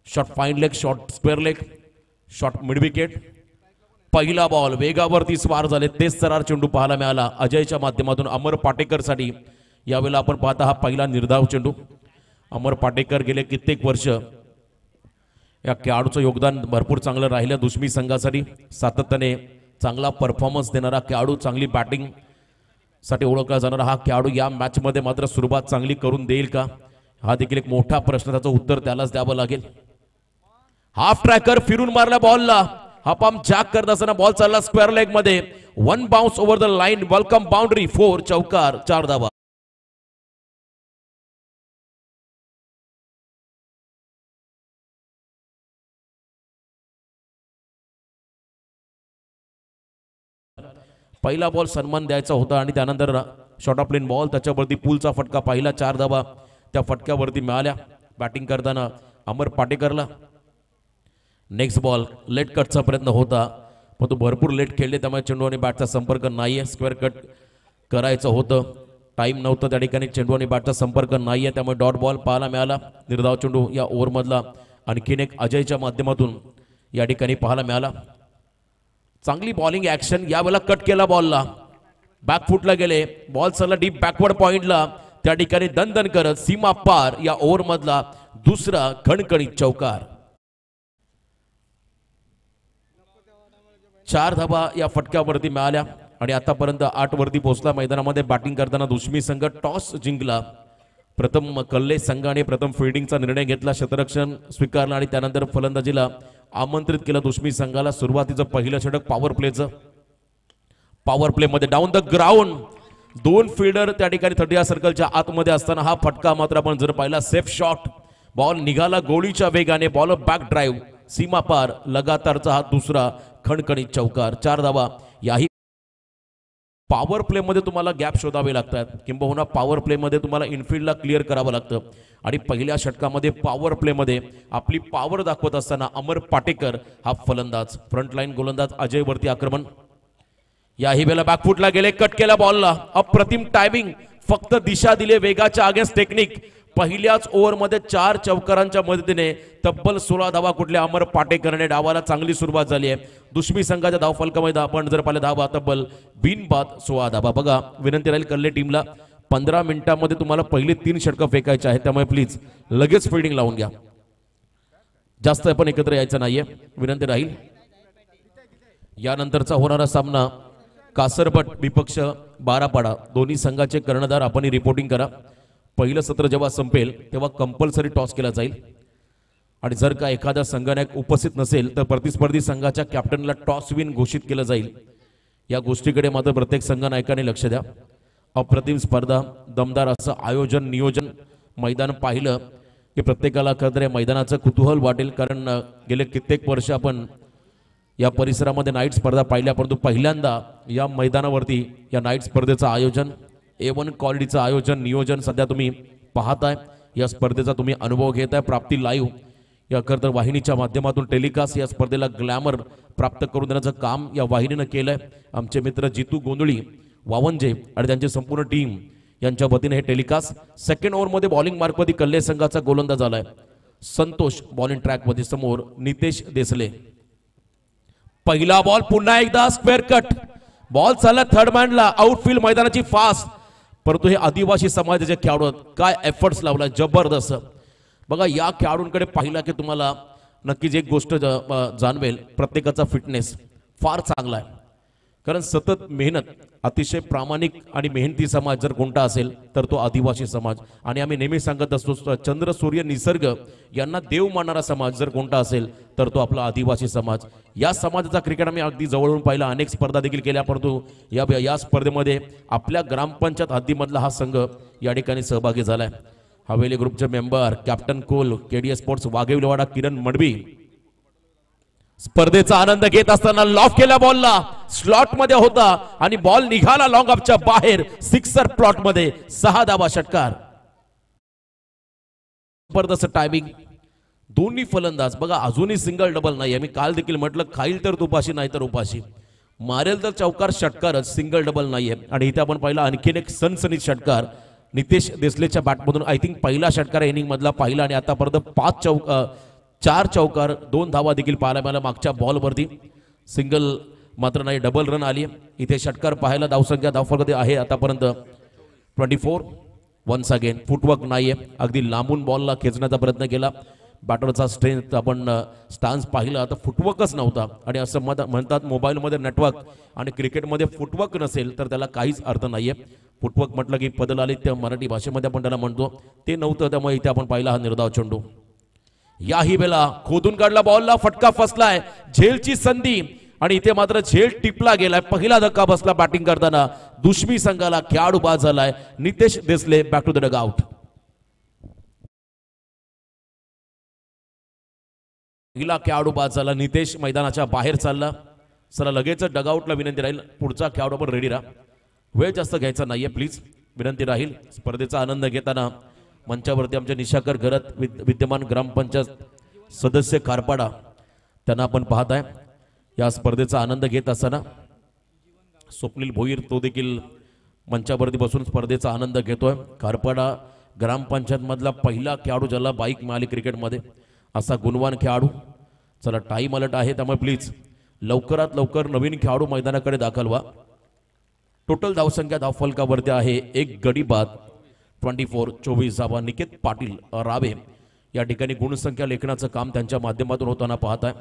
Shot fine leg, shot square leg, shot mid wicket. पहिला ball वेगावरती स्वार झाले, तेच सरार चेंडू पाहायला मिळाला अजयच्या माध्यमातून अमर पाटेकर साठी. यावेळेला आपण पाहता हा पहिला निर्धाव चेंडू. अमर पाटेकर गेले कित्येक वर्ष या खेळाडूचं योगदान भरपूर चांगलं राहिलं दुश्मी संघासाठी. सातत्याने चांगला परफॉर्मन्स देणारा खेळाडू, चांगली बॅटिंग साठी ओळखला जाणारा हा खेळाडू या मॅच मध्ये मात्र सुरुवात चांगली करून देईल का, हा देखील एक मोठा प्रश्न. त्याचं उत्तर त्यालाच द्यावं लागेल. हाफ ट्रॅकर फिरून मारला बॉलला, हा पंप जॅक करत असताना बॉल चालला स्क्वेअर लेग मध्ये. 1 bounce over the line, welcome boundary, 4 चौकार, 4 धावा. पहिला बॉल सन्मान द्यायचा होता आणि त्यानंतर शॉर्ट ऑफ प्लेन बॉल, त्याच्यावरती पुलचा फटका पाहिला. 4 धावा त्या फटक्यावरती मिळाल्या बॅटिंग करताना अमर पाटेकरला. नेक्स्ट बॉल लेट कटचा प्रयत्न होता पण तो भरपूर लेट खेळले, त्यामुळे चेंडू आणि बॅटचा संपर्क नाहीये. स्क्वेअर कट करायचं होतं, टाइम नव्हतं त्या ठिकाणी. चेंडू आणि बॅटचा संपर्क नाहीये, त्यामुळे डॉट बॉल पाहायला मिळाला. निर्धाव चेंडू या ओव्हरमधला आणखीन एक अजयच्या माध्यमातून या ठिकाणी पाहायला मिळाला. चांगली बॉलिंग ऍक्शन. यावेळेला कट केला बॉलला, बॅकफुटला गेले, बॉल चालला डीप बॅकवर्ड पॉइंटला, त्या ठिकाणी दणदण करत सीमा पार. या ओव्हर मधला दुसरा खणखणीत चौकार. 4 धावा या फटक्यावरती मिळाल्या आणि आतापर्यंत 8 वरती पोहोचला. मैदानामध्ये बॅटिंग करताना दुश्मी संघ टॉस जिंकला. प्रथम कल्ले संघाने प्रथम फिल्डिंगचा निर्णय घेतला, क्षेत्ररक्षण स्वीकारला आणि त्यानंतर फलंदाजीला आमंत्रित केलं दुश्मी संघाला. सुरुवातीचं पहिलं षटक पॉवर प्लेचं. पॉवर प्ले मध्ये डाऊन द ग्राउंड 2 फिल्डर त्या ठिकाणी 30 सर्कलच्या आतमध्ये असताना हा फटका मात्र आपण जर पाहिला सेफ शॉट. बॉल निघाला गोळीच्या वेगाने, बॉल बॅक ड्राईव्ह, सीमा पार. लगातारचा हा दुसरा खणखणीत चौकार. 4 धावा. याही पॉवर प्ले मध्ये तुम्हाला गॅप शोधावे लागतात, किंबहुना पॉवर प्ले मध्ये तुम्हाला इनफिल्डला क्लिअर करावं लागतं. आणि पहिल्या षटकामध्ये पॉवर प्ले मध्ये आपली पॉवर दाखवत असताना अमर पाटेकर हा फलंदाज, फ्रंटलाईन गोलंदाज अजय वरती आक्रमण. याही वेळेला बॅकफुटला गेले, कट केला बॉलला. अप्रतिम टायमिंग, फक्त दिशा दिले वेगाच्या अगेन्स्ट टेक्निक. पहिल्याच ओव्हरमध्ये 4 चौकारांच्या मदतीने तब्बल 16 धावा कुठल्या अमर पाटेकरने. डावाला चांगली सुरुवात झाली आहे. दुश्मी संघाच्या धावफलकामध्ये आपण जर पाहिलं धावा तब्बल बिनबाद 16 धावा. बघा विनंती राहील कल्ले टीमला 15 मिनिटांमध्ये तुम्हाला पहिले 3 षटकं फेकायचे आहेत, त्यामुळे प्लीज लगेच फिल्डिंग लावून घ्या. जास्त आपण एकत्र यायचं नाहीये, विनंती राहील. यानंतरचा होणारा सामना कासरबट विपक्ष बारापाडा, दोन्ही संघाचे कर्णधार आपण रिपोर्टिंग करा. पहिलं सत्र जेव्हा संपेल तेव्हा कंपल्सरी टॉस केला जाईल आणि जर का एखादा संघनायक उपस्थित नसेल तर प्रतिस्पर्धी संघाच्या कॅप्टनला टॉस विन घोषित केलं जाईल. या गोष्टीकडे मात्र प्रत्येक संघनायकाने लक्ष द्या. अप्रतिम स्पर्धा, दमदार असं आयोजन नियोजन. मैदान पाहिलं की प्रत्येकाला खरं मैदानाचं कुतूहल वाटेल, कारण गेले कित्येक वर्ष आपण या परिसरामध्ये नाईट स्पर्धा पाहिल्या, परंतु पहिल्यांदा या मैदानावरती या नाईट स्पर्धेचं आयोजन, A1 क्वालिटीचं आयोजन नियोजन सध्या तुम्ही पाहताय. या स्पर्धेचा तुम्ही अनुभव घेताय. प्राप्ती लाईव्ह या खरं वाहिनीच्या माध्यमातून टेलिकास्ट या स्पर्धेला ग्लॅमर प्राप्त करून देण्याचं काम या वाहिनीनं केलंय. आमचे मित्र जितू गोंधळी, वावंजे आणि त्यांची संपूर्ण टीम यांच्या वतीने हे टेलिकास्ट. सेकंड ओव्हरमध्ये बॉलिंग मार्कमध्ये कल्ले संघाचा गोलंदाज आलाय संतोष. बॉलिंग ट्रॅक मध्ये समोर नितेश देसले. पहिला बॉल पुन्हा एकदा स्क्वेअर कट. बॉल चालला थर्ड मॅनला, आउटफील्ड मैदानाची फास्ट. परंतु हे आदिवासी समाजाचे खेळाडू काय एफर्ट्स लावला, जबरदस्त. बघा या खेळाडूंकडे पाहिला की तुम्हाला नक्कीच एक गोष्ट जाणवेल, प्रत्येकाचा फिटनेस फार चांगला आहे. कारण सतत मेहनत, अतिशय प्रामाणिक आणि मेहनती समाज जर कोणता असेल तर तो आदिवासी समाज. आणि आम्ही नेहमी सांगत असतो चंद्र सूर्य निसर्ग यांना देव मानणारा समाज जर कोणता असेल तर तो आपला आदिवासी समाज. या समाजाचा क्रिकेट आम्ही अगदी जवळून पाहिला, अनेक स्पर्धा देखील केल्या, परंतु या स्पर्धेमध्ये आपल्या ग्रामपंचायत हद्दीमधला हा संघ या ठिकाणी सहभागी झालाय. हवेली ग्रुपचे मेंबर कॅप्टन कोल, केडीएस स्पोर्ट्स वाघेविलवाडा, किरण मडवी स्पर्धेचा आनंद घेत असताना लॉफ केल्या बॉलला, स्लॉट मध्ये होता आणि बॉल निघाला लॉंग ऑफच्या बाहेर. सिक्सर प्लॉट मध्ये 6 धावा षटकार. जबरदस्त टायमिंग. दोन्ही फलंदाज बघा अजूनही सिंगल डबल नाही. मी काल देखील म्हटलं खाईल तर तुपाशी नाही तर उपाशी, मारेल तर चौकार षटकारच, सिंगल डबल नाहीये. आणि इथे आपण पाहिला आणखीन एक सनसनीत षटकार नितेश देसलेच्या बॅटमधून. आय थिंक पहिला षटकार इनिंग मधला पाहिला आणि आतापर्यंत 4 चौकार 2 धावा देखील पाहायला मिळाल्या मागच्या बॉलवरती. सिंगल मात्र नाही, डबल रन आली. इथे षटकार पाहायला धावसंख्या धावफलकामध्ये आहे आतापर्यंत 24. वन्स अगेन फुटवर्क नाहीये, अगदी लांबून बॉलला खेचण्याचा प्रयत्न केला. बॅटरचा स्ट्रेंथ आपण स्टान्स पाहिला तर फुटवर्कच नव्हता. आणि असं म्हणतात मोबाईलमध्ये नेटवर्क आणि क्रिकेटमध्ये फुटवर्क नसेल तर त्याला काहीच अर्थ नाहीये. फुटवर्क म्हटलं की पदलालित्य मराठी भाषेमध्ये आपण त्याला म्हणतो, ते नव्हतं. त्यामुळे इथे आपण पाहिला हा निर्धाव चेंडू. याही वेळेला खोदून काढला बॉलला, फटका फसलाय, झेलची संधी आणि इथे मात्र झेल टिपला गेलाय. पहिला धक्का बसला बॅटिंग करताना दुश्मी संघाला. खेळाडू बाद झालाय. Nitesh Desale back to the dugout. पहिला खेळाडू बाद झाला. नितेश मैदानाच्या बाहेर चालला. चला लगेच डगआउटला विनंती राहील, पुढचा खेळाडू पण रेडी राहा. वेळ जास्त घ्यायचा नाहीये प्लीज, विनंती राहील. स्पर्धेचा आनंद घेताना मंचावरती आमच्या निशाकर घरात विद्यमान ग्रामपंचायत सदस्य कारपाडा त्यांना आपण पाहताय. या स्पर्धेचा आनंद घेत असताना स्वप्नील भोईर तो देखील मंचावरती बसून स्पर्धेचा आनंद घेतोय. कारपाडा ग्रामपंचायत मधला पहिला खेळाडू ज्याला बाईक मिळाली क्रिकेटमध्ये, असा गुणवान खेळाडू. चला टाइम अलर्ट आहे, त्यामुळे प्लीज लवकरात लवकर नवीन खेळाडू मैदानाकडे दाखल व्हा. टोटल धावसंख्या धावफलकावरती आहे 1 गडी बाद. 24. 24 धावा. निकेत पाटील रावे या ठिकाणी गुणसंख्या लेखनाचं काम त्यांच्या माध्यमातून होताना पाहताय.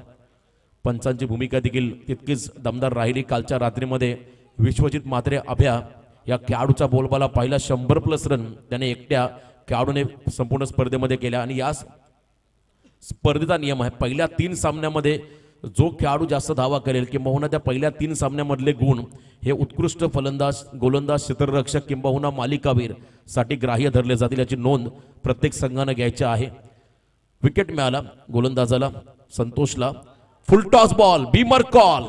पंचांची भूमिका देखील तितकीच दमदार राहिली. कालच्या रात्रीमध्ये विश्वजित म्हात्रे अभ्या या खेळाडूचा बोलबाला पाहिला. 100+ रन त्याने एकट्या खेळाडूने संपूर्ण स्पर्धेमध्ये केल्या. आणि या स्पर्धेचा नियम आहे, पहिल्या 3 सामन्यामध्ये जो खेळाडू जास्त धावा करेल किंबहुना त्या पहिल्या 3 सामन्यामधले गुण हे उत्कृष्ट फलंदाज, गोलंदाज, क्षेत्ररक्षक किंबहुना मालिकावीर साठी ग्राह्य धरले जातील, याची नोंद प्रत्येक संघानं घ्यायची आहे. विकेट मिळाला गोलंदाजाला संतोषला. फुलटॉस बॉल, बीमर कॉल,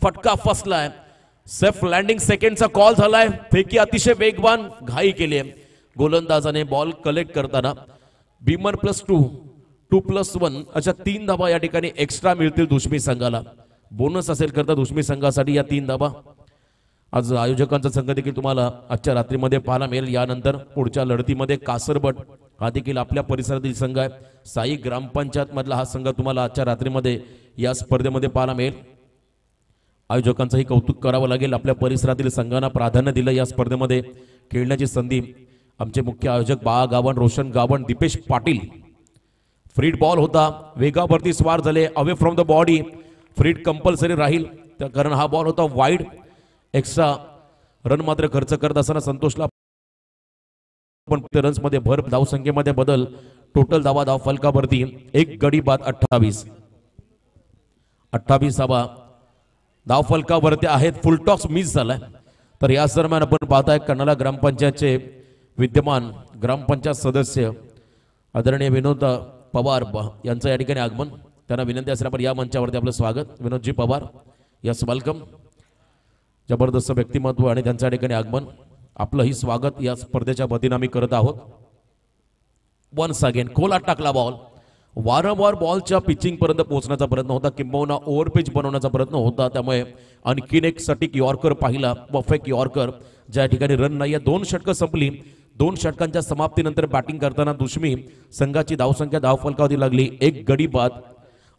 फटका फसलाय. सेफ लँडिंग सेकंडचा कॉल झालाय. फेकी अतिशय वेगवान, घाई केली गोलंदाजाने बॉल कलेक्ट करताना. बीमर +2, 2+1 अशा 3 धाबा या ठिकाणी एक्स्ट्रा मिळतील दुश्मी संघाला. बोनस असेल करता दुश्मी संघासाठी या 3 धाबा. आज आयोजकांचा संघ देखील तुम्हाला आजच्या रात्रीमध्ये पाहायला मिळेल. यानंतर पुढच्या लढतीमध्ये कासरबट हा देखील आपल्या परिसरातील संघ आहे. साई ग्रामपंचायत मधला हा संघ तुम्हाला आजच्या रात्रीमध्ये या स्पर्धेमध्ये पाहायला मिळेल. आयोजकांचंही कौतुक करावं लागेल, आपल्या परिसरातील संघांना प्राधान्य दिलं या स्पर्धेमध्ये खेळण्याची संधी. आमचे मुख्य आयोजक बाळा गावण, रोशन गावण, दीपेश पाटील. फ्रीड बॉल होता, वेगावरती स्वार झाले, अवे फ्रॉम द बॉडी. फ्रीड कंपल्सरी राहील कारण हा बॉल होता वाईड. एक्स्ट्रा रन मात्र खर्च करत असताना संतोषला पण रन्स मध्ये भर, धावसंख्येमध्ये बदल. टोटल धावा धाव फलकावरती 1 गडी बाद. 28 धावा धाव फलकावरती आहेत. फुलटॉस मिस झालाय. तर या दरम्यान आपण पाहताय कर्नाला ग्रामपंचायतचे विद्यमान ग्रामपंचायत सदस्य आदरणीय विनोद पवार यांचं या ठिकाणी आगमन. त्यांना विनंती असेल आपण या मंचावरती आपलं स्वागत. विनोदजी पवार, यस वेलकम. जबरदस्त व्यक्तिमत्व आणि त्यांच्या या ठिकाणी आगमन. आपलंही स्वागत या स्पर्धेच्या वतीनं आम्ही करत आहोत. वन्स अगेन खोलात टाकला बॉल. वारंवार बॉलच्या पिचिंग पर्यंत पोहोचण्याचा प्रयत्न होता किंबहुना ओव्हरपिच बनवण्याचा प्रयत्न होता. त्यामुळे आणखीन एक सटीक यॉर्कर पाहिला, परफेक्ट यॉर्कर. ज्या ठिकाणी रन नाही, 2 षटकं संपली. 2 षटकांच्या समाप्तीनंतर बॅटिंग करताना दुश्मी संघाची धावसंख्या धावफलकावरती लागली 1 गडी बाद.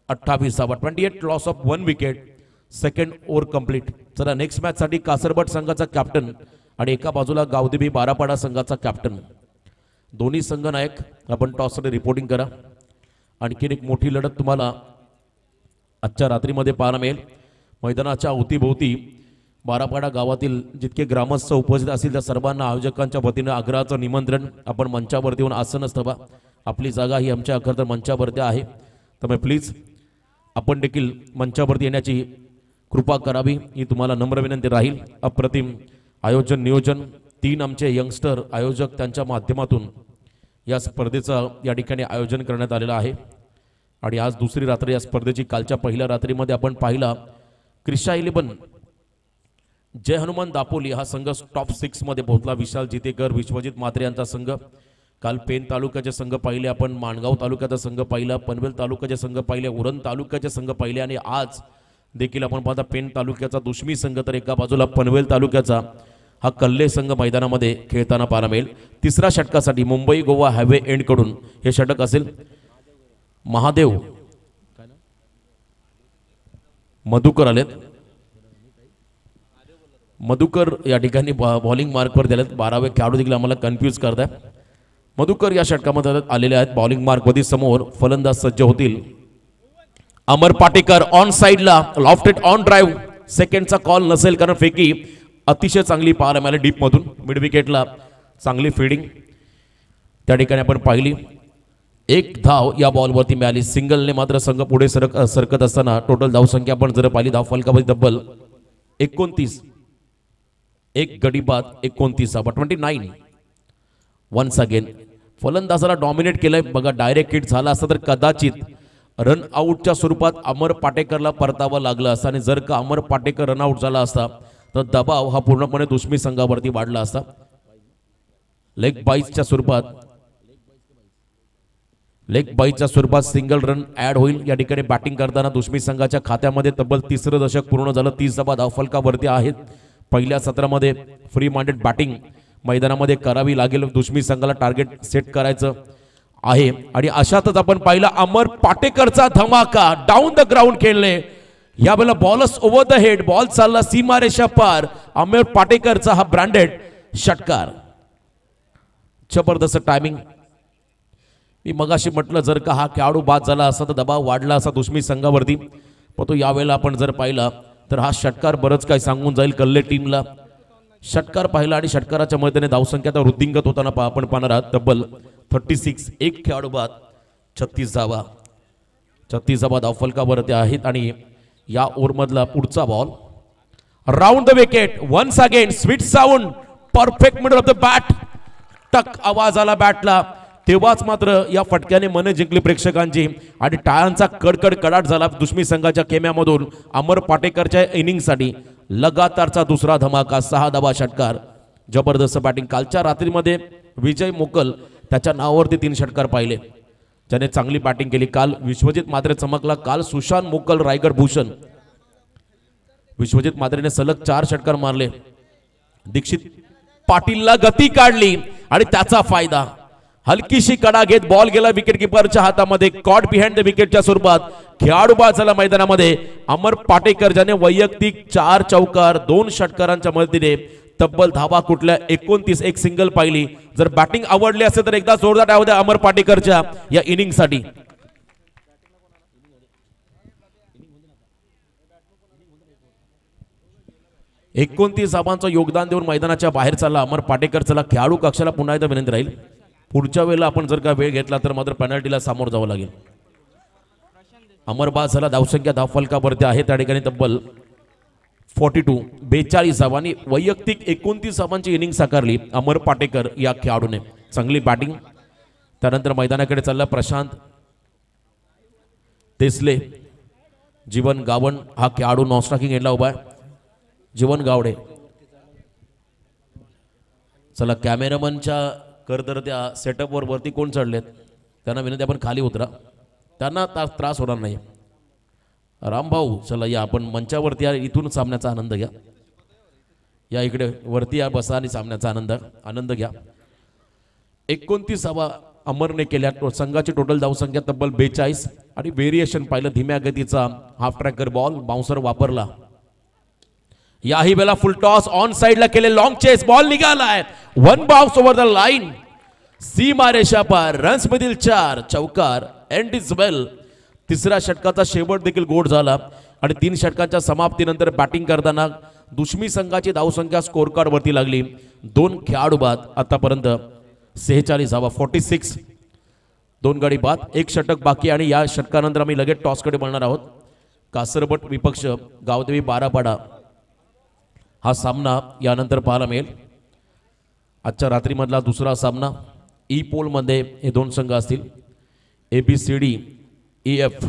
28 धावा. 28 loss of 1 wicket. Second over complete. चला नेक्स्ट मॅच साठी कासरबट संघाचा कॅप्टन आणि एका बाजूला गावदेवी बारापाडा संघाचा कॅप्टन, दोन्ही संघ नायक आपण टॉससाठी रिपोर्टिंग करा. आणखीन एक मोठी लढत तुम्हाला आजच्या रात्रीमध्ये पाहायला मिळेल. मैदानाच्या अवतीभोवती बारापाडा गावातील जितके ग्रामस्थ उपस्थित असतील त्या सर्वांना आयोजकांच्या वतीनं आग्रहाचं निमंत्रण. आपण मंचावरती येऊन आसनच ठेवा. आपली जागा ही आमच्या अखर मंचावरती आहे, त्यामुळे प्लीज आपण देखील मंचावरती येण्याची कृपा करावी ही तुम्हाला नम्र विनंती राहील. अप्रतिम आयोजन नियोजन 3 आमचे यंगस्टर आयोजक त्यांच्या माध्यमातून या स्पर्धेचं या ठिकाणी आयोजन करण्यात आलेलं आहे. आणि आज दुसरी रात्र या स्पर्धेची. कालच्या पहिल्या रात्रीमध्ये आपण पाहिला क्रिशा 11 जय हनुमान दापोली हा संघ टॉप 6 मध्ये पोहोचला. विशाल जितेकर, विश्वजित म्हात्रे यांचा संघ. काल पेन तालुक्याचे संघ पाहिले आपण, माणगाव तालुक्याचा संघ पाहिला, पनवेल तालुक्याचे संघ पाहिले, उरण तालुक्याचे संघ पाहिले आणि आज देखील आपण पाहता पेन तालुक्याचा दुश्मी संघ, तर एका बाजूला पनवेल तालुक्याचा हा कल्ले संघ मैदानामध्ये खेळताना पाहायला मिळेल. तिसऱ्या षटकासाठी मुंबई गोवा हायवे एंड कडून हे षटक असेल. महादेव मधुकर आलेत. मधुकर या ठिकाणी बॉलिंग मार्कवर दिलेत. 12वे खेळाडू देखील आम्हाला कन्फ्यूज करताय. मधुकर या षटकामध्ये आलेले आहेत. बॉलिंग मार्कमध्ये समोर फलंदाज सज्ज होतील. अमर पाटेकर ऑन साइडला, लॉफ्टेड ऑन ड्राईव्ह. सेकंडचा कॉल नसेल कारण फेकी अतिशय चांगली पाहायला मिळाली डीप मधून. मिड विकेटला चांगली फिल्डिंग त्या ठिकाणी आपण पाहिली. एक धाव या बॉलवरती मिळाली. सिंगलने मात्र संघ पुढे सरकत असताना टोटल धावसंख्या आपण जर पाहिली धाव फलकामध्ये तब्बल 29. एक गडी बाद 29 29. वन्स अगेन फलंदाजाला डॉमिनेट केलंय बघा. डायरेक्ट हिट झाला असता तर कदाचित रन आउटच्या स्वरूपात अमर पाटेकरला परतावं लागलं असतं. आणि जर का अमर पाटेकर रन आउट झाला असता तर दबाव हा पूर्णपणे दुश्मी संघावरती वाढला असता. लेग बाईजच्या स्वरूपात सिंगल रन ऍड होईल. या ठिकाणी बॅटिंग करताना दुश्मी संघाच्या खात्यामध्ये तब्बल 3रं दशक पूर्ण झालं. 30 धावा धावफलकावरती आहेत. पहिल्या सत्रामध्ये फ्री माइंडेड बॅटिंग मैदानामध्ये करावी लागेल. दुश्मी संघाला टार्गेट सेट करायचं आहे. आणि अशातच आपण पाहिलं अमर पाटेकरचा धमाका डाऊन द ग्राउंड खेळले. यावेळेला बॉलच ओव्हर द हेड. बॉल चालला सीमारेषा पार. अमर पाटेकरचा हा ब्रँडेड षटकार. जबरदस्त टायमिंग. मी मगाशी म्हटलं जर का हा खेळाडू बाद झाला असता तर दबाव वाढला असा दुश्मी संघावरती. पण तो यावेळेला आपण जर पाहिला तर हा षटकार बरंच काही सांगून जाईल कल्ले टीमला. षटकार पाहिला आणि षटकाराच्या मदतीने धावसंख्या तर वृद्धिंगत होताना आपण पाहणार आहात. तब्बल 36. एक खेळाडू बाद 36 धावा. 36 धावा धावफलकावरती आहेत. आणि या ओव्हरमधला पुढचा ball round the wicket. Once again sweet sound. Perfect middle of the bat. टक आवाज आला बॅटला. तेव्हाच मात्र या फटक्याने मन जिंकली प्रेक्षकांची आणि टाळ्यांचा कडकड कडाट झाला दुश्मी संघाच्या खेम्यामधून. अमर पाटेकरच्या इनिंगसाठी लगातारचा दुसरा धमाका. 6 धावा षटकार. जबरदस्त बॅटिंग. कालच्या रात्रीमध्ये विजय मोकल त्याच्या नावावरती 3 षटकार पाहिले. ज्याने चांगली बॅटिंग केली. काल विश्वजित मात्रे चमकला. काल सुशांत मोकल रायगड भूषण. विश्वजित मात्रेने सलग 4 षटकार मारले. दीक्षित पाटीलला गती काढली आणि त्याचा फायदा. हलकीशी कडा घेत बॉल गेला विकेट किपरच्या हातामध्ये. कॉट बिहाइंड द विकेटच्या स्वरूपात खेळाडू बाद झाला मैदानामध्ये. अमर पाटेकर ज्याने वैयक्तिक 4 चौकार 2 षटकारांच्या मदतीने तब्बल धावा कुठल्या 29. एक सिंगल पाहिली. जर बॅटिंग आवडली असेल तर एकदा जोरदार टाळ्या द्या अमर पाटेकरच्या या इनिंगसाठी. एकोणतीस धावांचं योगदान देऊन मैदानाच्या बाहेर चालला अमर पाटेकर. चला खेळाडू कक्षाला पुन्हा एकदा विनंती राहील पुढच्या वेळेला आपण जर का वेळ घेतला तर मात्र पेनल्टीला सामोर जावं लागेल. अमर बाद झाला. धावसंख्या धावफलकावरती आहे त्या ठिकाणी तब्बल 42 धावांनी वैयक्तिक 29 धावांची इनिंग साकारली अमर पाटेकर या खेळाडूने. चांगली बॅटिंग. त्यानंतर मैदानाकडे चालला प्रशांत देसले. जीवन गावण हा खेळाडू नॉनस्ट्रायकिंग एंडला उभा आहे. जीवन गावडे. चला कॅमेरामनच्या तर त्या सेटअपवर वरती कोण चढलेत त्यांना विनंती आपण खाली उतरा. त्यांना त्रास होणार नाही. रामभाऊ चला या आपण मंचावरती या. इथून सामन्याचा आनंद घ्या. या इकडे वरती या बसा आणि सामन्याचा आनंद घ्या. 29 धावा अमरने केल्या. संघाची टोटल धावसंख्या तब्बल 42. आणि व्हेरिएशन पाहिलं धीम्या गतीचा हाफ ट्रॅकर बॉल बाउन्सर वापरला. याही वेळेला फुल टॉस ऑन साइडला केले. लॉंग चेस बॉल निघालाय. 1 बाउन्स ओव्हर द लाईन. सीमारेषा पार. रन्स मधील 4 चौकार. End is well. तिसऱ्या षटकाचा शेवट देखील गोड झाला. आणि 3 षटकांच्या समाप्तीनंतर बॅटिंग करताना दुश्मी संघाची धावसंख्या स्कोर कार्ड वरती लागली. 2 खेळाडू बाद. आतापर्यंत 46 धावा 46. 2 गडी बाद. 1 षटक बाकी. आणि या षटकानंतर आम्ही लगेच टॉसकडे वळणार आहोत. कासरबट विपक्ष गावदेवी बारापाडा हा सामना यानंतर पाहायला मिळेल. आजच्या रात्रीमधला दुसरा सामना. ई पोलमध्ये हे 2 संघ असतील. ABCD EF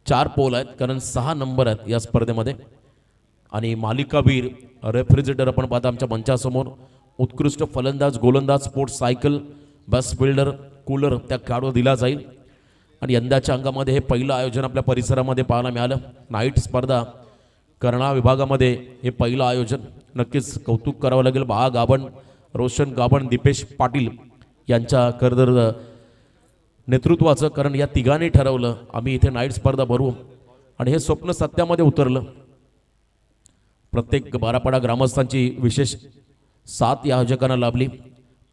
4 पोल आहेत कारण 6 नंबर आहेत या स्पर्धेमध्ये. आणि मालिकावीर रेफ्रिजरेटर आपण पाहता आमच्या मंचासमोर. उत्कृष्ट फलंदाज गोलंदाज sports cycle best fielder cooler त्या खेळाडूला दिला जाईल. आणि यंदाच्या अंगामध्ये हे पहिलं आयोजन आपल्या परिसरामध्ये पाहायला मिळालं. नाईट स्पर्धा कर्णा विभागामध्ये हे पहिलं आयोजन. नक्कीच कौतुक करावं लागेल बहा गावण रोशन गावण दीपेश पाटील यांच्या करदर नेतृत्वाचं. कारण या तिघांनी ठरवलं आम्ही इथे नाईट स्पर्धा भरवू. आणि हे स्वप्न सत्यामध्ये उतरलं. प्रत्येक बारापाडा ग्रामस्थांची विशेष साथ या आयोजकांना लाभली.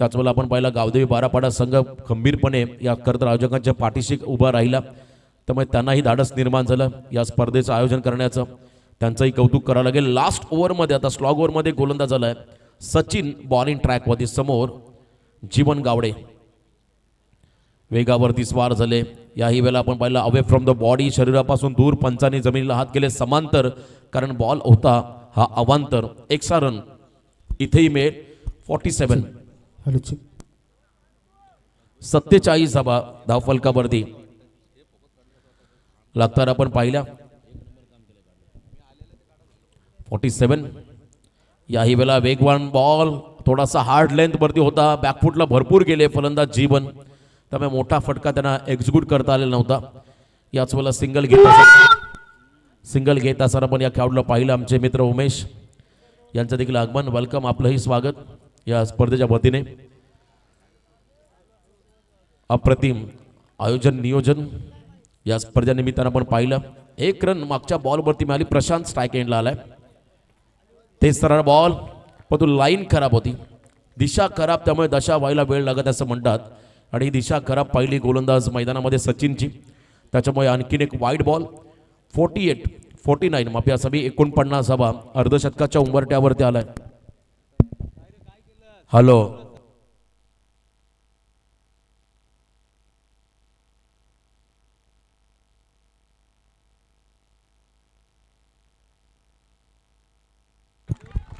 त्याचवेळेला आपण पाहिला गावदेवी बारापाडा संघ खंबीरपणे या करत आयोजकांच्या पाठीशी उभा राहिला. त्यामुळे त्यांनाही धाडस निर्माण झालं या स्पर्धेचं आयोजन करण्याचं. त्यांचंही कौतुक करावं लागेल. लास्ट ओव्हरमध्ये आता स्लॉग ओव्हरमध्ये गोलंदाज झालाय सचिन. बॉलिंग ट्रॅकवरती समोर जीवन गावडे वेगावरती स्वार झाले. याही वेळेला आपण पाहिलं अवे फ्रॉम द बॉडी, शरीरापासून दूर पंचाने जमिनीला हात केले समांतर, कारण बॉल होता हा अवांतर. एक्स्ट्रा रन इथेही मिळेल. 47 47 धावफलकावरती लागतात आपण पाहिल्या. 47. याही वेळेला वेगवान बॉल थोडासा हार्ड लेंथ वरती होता. बॅकफुटला भरपूर गेले फलंदाज जीवन, त्यामुळे मोठा फटका त्यांना एक्झिक्यूट करता आलेला नव्हता. याच वेळेला सिंगल घेत असताना पण या खेळाडूला पाहिलं आमचे मित्र उमेश यांचं देखील आगमन. वेलकम, आपलंही स्वागत या स्पर्धेच्या वतीने. अप्रतिम आयोजन नियोजन या स्पर्धेनिमित्तानं आपण पाहिलं. 1 रन मागच्या बॉलवरती मिळाली. प्रशांत स्ट्राईक एंडला आलाय. ते सरळ बॉल, पण तो लाईन खराब होती, दिशा खराब, त्यामुळे दशा व्हायला वेळ लागत असं म्हणतात. आणि ही दिशा खराब पाहिली गोलंदाज मैदानामध्ये सचिनची, त्याच्यामुळे आणखीन एक वाईड बॉल. 49 माफी असावी 49 अर्धशतकाच्या उंबरट्यावरती आलाय. Hello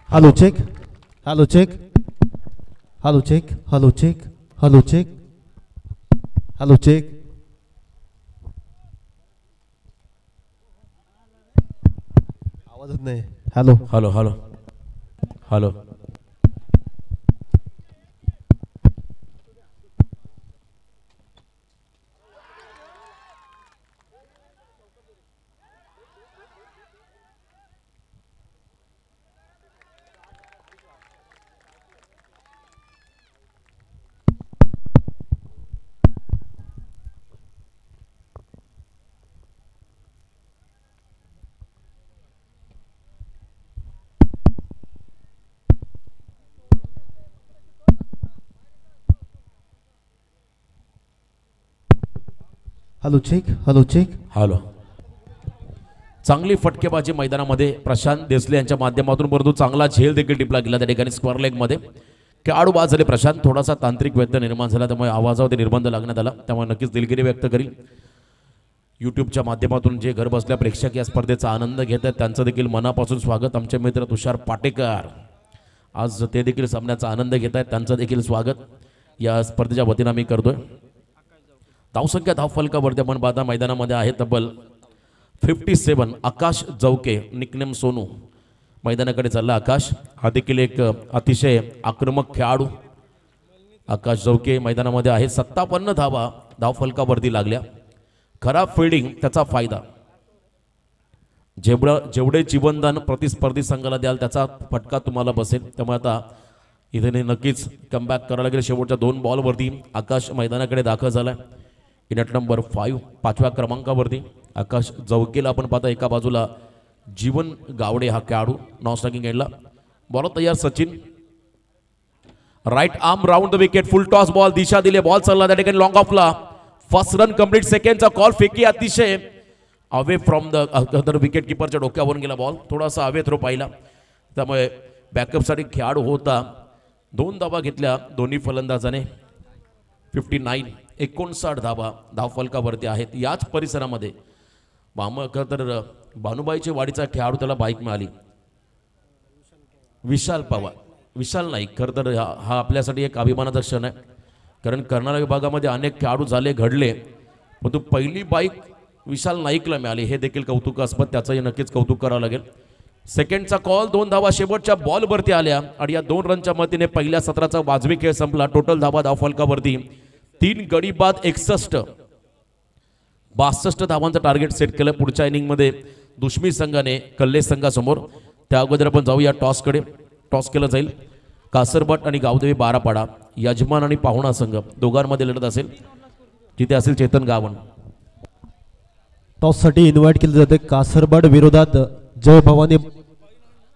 hello check, hello check, hello check, hello check, hello check, hello check. आवाजच नाही. Hello hello hello hello hello check, hello check, hello. चांगली फटकेबाजी मैदानामध्ये प्रशांत देसले यांच्या माध्यमातून, परंतु चांगला झेल देखील टिपला गेला त्या ठिकाणी स्क्वेअर लेग मध्ये. खेळाडू बाद झाले प्रशांत. थोडासा तांत्रिक व्यत्यय निर्माण झाला, त्यामुळे आवाजावरती निर्बंध लागण्यात आला. त्यामुळे नक्कीच दिलगिरी व्यक्त करील. यूट्यूबच्या माध्यमातून जे घर बसल्या प्रेक्षक या स्पर्धेचा आनंद घेत आहेत त्यांचं देखील मनापासून स्वागत. आमचे मित्र तुषार पाटेकर आज ते देखील सामन्याचा आनंद घेत आहेत, त्यांचं देखील स्वागत या स्पर्धेच्या वतीनं मी करतोय. धावसंख्या धावफलकावरती आपण पाहता मैदानामध्ये आहे तब्बल 57. आकाश जवके निकनेम सोनू मैदानाकडे चालला. आकाश हा देखील एक अतिशय आक्रमक खेळाडू. आकाश जवके मैदानामध्ये आहे. 57 धावा धावफलकावरती लागल्या. खराब फिल्डिंग त्याचा फायदा. जेवढे जीवनदान प्रतिस्पर्धी संघाला द्याल त्याचा फटका तुम्हाला बसेल. त्यामुळे आता इथे नक्कीच कमबॅक करायला लागेल. शेवटच्या 2 बॉलवरती आकाश मैदानाकडे दाखल झालाय. इनट नंबर 5 5व्या क्रमांकावरती आकाश जवकेला आपण पाहता. एका बाजूला जीवन गावडे हा खेळाडू नॉन स्ट्रायकिंग एंडला. बॉल तयार Sachin. Right arm round the wicket. Full toss ball, दिशा दिले, बॉल चालला त्या ठिकाणी लॉंग ऑफला. First run complete. सेकंडचा कॉल फेकी अतिशय अवे फ्रॉम द विकेट किपरच्या डोक्यावरून गेला बॉल. थोडासा अवे थ्रो पाहिला, त्यामुळे बॅकअपसाठी खेळाडू होता. 2 धावा घेतल्या दोन्ही फलंदाजाने. 59 धावा धावफलकावरती आहेत. याच परिसरामध्ये तर भानुबाईच्या वाडीचा खेळाडू त्याला बाईक मिळाली. विशाल पवार, विशाल नाईक. खरं तर हा आपल्यासाठी एक अभिमानाचा क्षण आहे, कारण कर्नाटक विभागामध्ये अनेक खेळाडू झाले घडले, पण तू पहिली बाईक विशाल नाईकला मिळाली हे देखील कौतुकास्पद. त्याचंही नक्कीच कौतुक करावं लागेल. सेकंडचा कॉल. 2 धावा शेवटच्या बॉलवरती आल्या आणि या 2 रनच्या मदतीने पहिल्या सत्राचा वाजवी खेळ संपला. टोटल धावा धावफलकावरती 3 गडी बाद 61. 62 धावांचं टार्गेट सेट केलं पुढच्या इनिंगमध्ये दुश्मी संघाने कल्ले संघासमोर. त्या अगोदर आपण जाऊया टॉसकडे. टॉस केलं जाईल. कासरबट आणि गावदेवी बारापाडा यजमान आणि पाहुणा संघ दोघांमध्ये लढत असेल. तिथे असेल चेतन गावण. टॉससाठी इन्व्हाइट केले जाते कासरबड विरोधात जय भवानी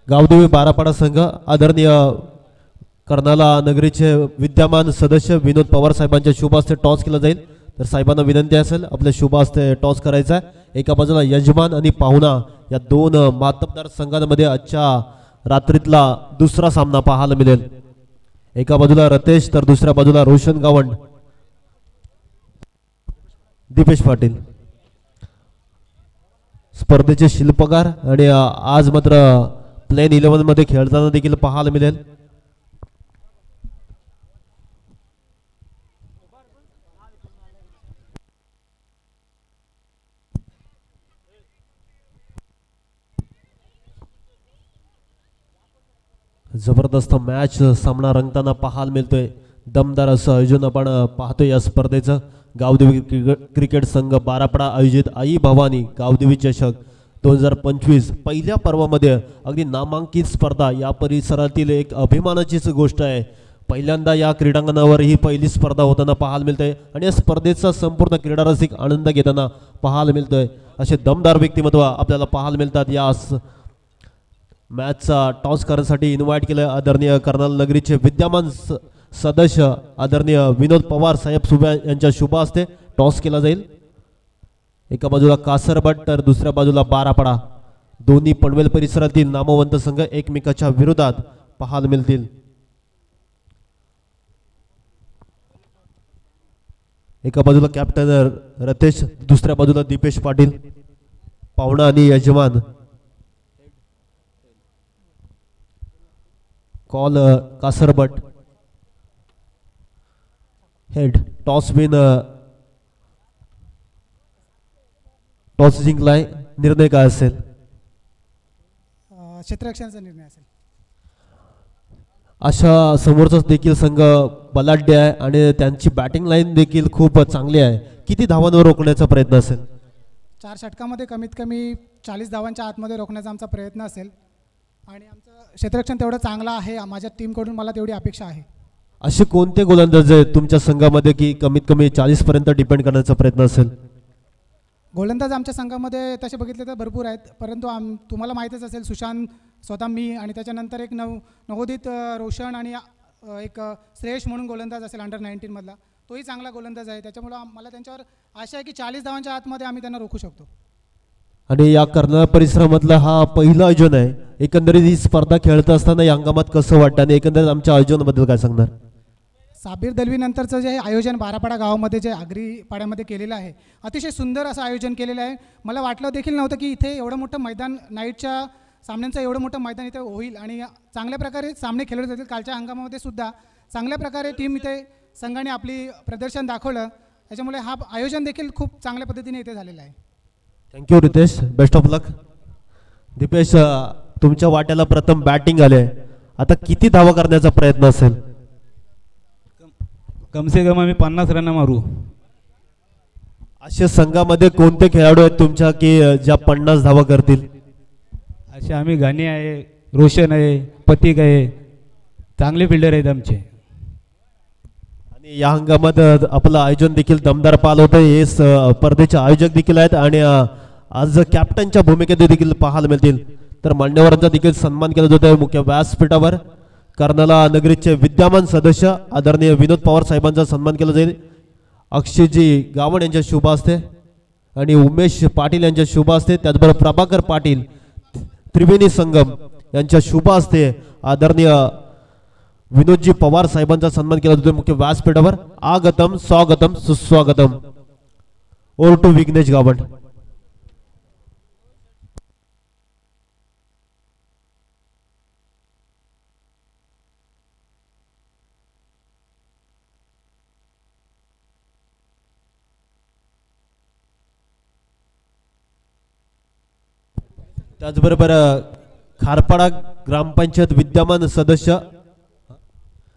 गावदेवी बारापाडा संघ. आदरणीय कर्नाला नगरीचे विद्यमान सदस्य विनोद पवार साहेबांच्या शुभ हस्ते टॉस केला जाईल. तर साहेबांना विनंती असेल आपल्या शुभ हस्ते टॉस करायचा आहे. एका बाजूला यजमान आणि पाहुणा या दोन मातबदार संघांमध्ये आजच्या रात्रीतला दुसरा सामना पाहायला मिळेल. एका बाजूला रतेश तर दुसऱ्या बाजूला रोशन गावंड, दीपेश पाटील स्पर्धेचे शिल्पकार. आणि आज मात्र प्लेन 11 मध्ये खेळताना देखील पाहायला मिळेल. जबरदस्त मॅच सामना रंगताना पाहायला मिळतोय. दमदार असं आयोजन आपण पाहतोय या स्पर्धेचं. गावदेवी क्रिकेट संघ बारापडा आयोजित आई भवानी गावदेवी चषक 2025 पहिल्या पर्वामध्ये अगदी नामांकित स्पर्धा. या परिसरातील एक अभिमानाचीच गोष्ट आहे. पहिल्यांदा या क्रीडांगणावर ही पहिली स्पर्धा होताना पाहायला मिळते आणि या स्पर्धेचा संपूर्ण क्रीडा रसिक आनंद घेताना पाहायला मिळतोय. असे दमदार व्यक्तिमत्व आपल्याला पाहायला मिळतात. या मॅचचा टॉस करण्यासाठी इन्व्हाइट केलं आदरणीय कर्नाल नगरीचे विद्यमान सदस्य आदरणीय विनोद पवार साहेब सुबे यांच्या शुभ हस्ते टॉस केला जाईल. एका बाजूला कासरबट तर दुसऱ्या बाजूला बारापाडा. दोन्ही पनवेल परिसरातील नामवंत संघ एकमेकाच्या विरोधात पाहायला मिळतील. एका बाजूला कॅप्टन रतेश, दुसऱ्या बाजूला दीपेश पाटील. पाहुणा आणि यजमान. कॉल कासरबट. Head toss win. टॉस जिंकलाय. निर्णय काय असेल? क्षेत्ररक्षणाचा निर्णय असेल. अशा समोरचाच देखील संघ बलाढ्य आहे आणि त्यांची बॅटिंग लाईन देखील खूप चांगली आहे. किती धावांवर रोखण्याचा प्रयत्न असेल? 4 षटकामध्ये कमीत कमी 40 धावांच्या आतमध्ये रोखण्याचा आमचा प्रयत्न असेल आणि आमचं क्षेत्ररक्षण तेवढं चांगलं आहे. माझ्या टीमकडून मला तेवढी अपेक्षा आहे. असे कोणते गोलंदाज आहेत तुमच्या संघामध्ये की कमीत कमी 40 पर्यंत डिपेंड करण्याचा प्रयत्न असेल? गोलंदाज आमच्या संघामध्ये तसे बघितले तर भरपूर आहेत, परंतु तुम्हाला माहीतच असेल सुशांत, स्वतः मी आणि त्याच्यानंतर एक नवोदित रोशन आणि एक श्रेयश म्हणून गोलंदाज असेल अंडर 19 मधला, तोही चांगला गोलंदाज आहे. त्याच्यामुळे मला त्यांच्यावर आशा आहे की 40 धावांच्या आतमध्ये आम्ही त्यांना रोखू शकतो. आणि या कर्नाल परिसरामधला हा पहिला आयोजन आहे. एकंदरीत ही स्पर्धा खेळत असताना या हंगामात कसं वाटतं आणि एकंदरीत आमच्या आयोजनाबद्दल काय सांगणार? साबीर दलवी नंतरचं जे आयोजन बारापाडा गावामध्ये जे आगरी पाड्यामध्ये केलेलं आहे, अतिशय सुंदर असं आयोजन केलेलं आहे. मला वाटलं देखील नव्हतं की इथे एवढं मोठं मैदान, नाईटच्या सामन्यांचं एवढं मोठं मैदान इथे होईल आणि चांगल्या प्रकारे सामने खेळले जातील. कालच्या हंगामामध्ये सुद्धा चांगल्या प्रकारे टीम इथे संघाने आपली प्रदर्शन दाखवलं. त्याच्यामुळे हा आयोजन देखील खूप चांगल्या पद्धतीने इथे झालेला आहे. थँक्यू रितेश, बेस्ट ऑफ लक. दीपेश, तुमच्या वाट्याला प्रथम बॅटिंग आले, आता किती धावा करण्याचा प्रयत्न असेल? कम से कम आम्ही 50 रन मारू. अशा संघामध्ये कोणते खेळाडू आहेत तुमच्या की ज्या 50 धावा करतील? असे आम्ही गाणे आहे, रोशन आहे, पतिक आहे, चांगले फिल्डर आहेत आमचे. आणि या हंगामात आपलं आयोजन देखील दमदार पाल होतं. हे स्पर्धेचे आयोजक देखील आहेत आणि आज कॅप्टनच्या भूमिकेत देखील पाहायला मिळतील. तर मान्यवरांचा देखील सन्मान केला जात आहे मुख्य व्यासपीठावर. कर्नाला नगरीचे विद्यमान सदस्य आदरणीय विनोद पवार साहेबांचा सन्मान केला जाईल. अक्षयजी गावण यांच्या शुभ हस्ते आणि उमेश पाटील यांच्या शुभ हस्ते, त्याचबरोबर प्रभाकर पाटील त्रिवेणी संगम यांच्या शुभ हस्ते आदरणीय विनोदजी पवार साहेबांचा सन्मान केला जातो मुख्य व्यासपीठावर. आगतम स्वागतम सुस्वागतम. Or to Vighnesh Gawan. त्याचबरोबर खारपाडा ग्रामपंचायत विद्यमान सदस्य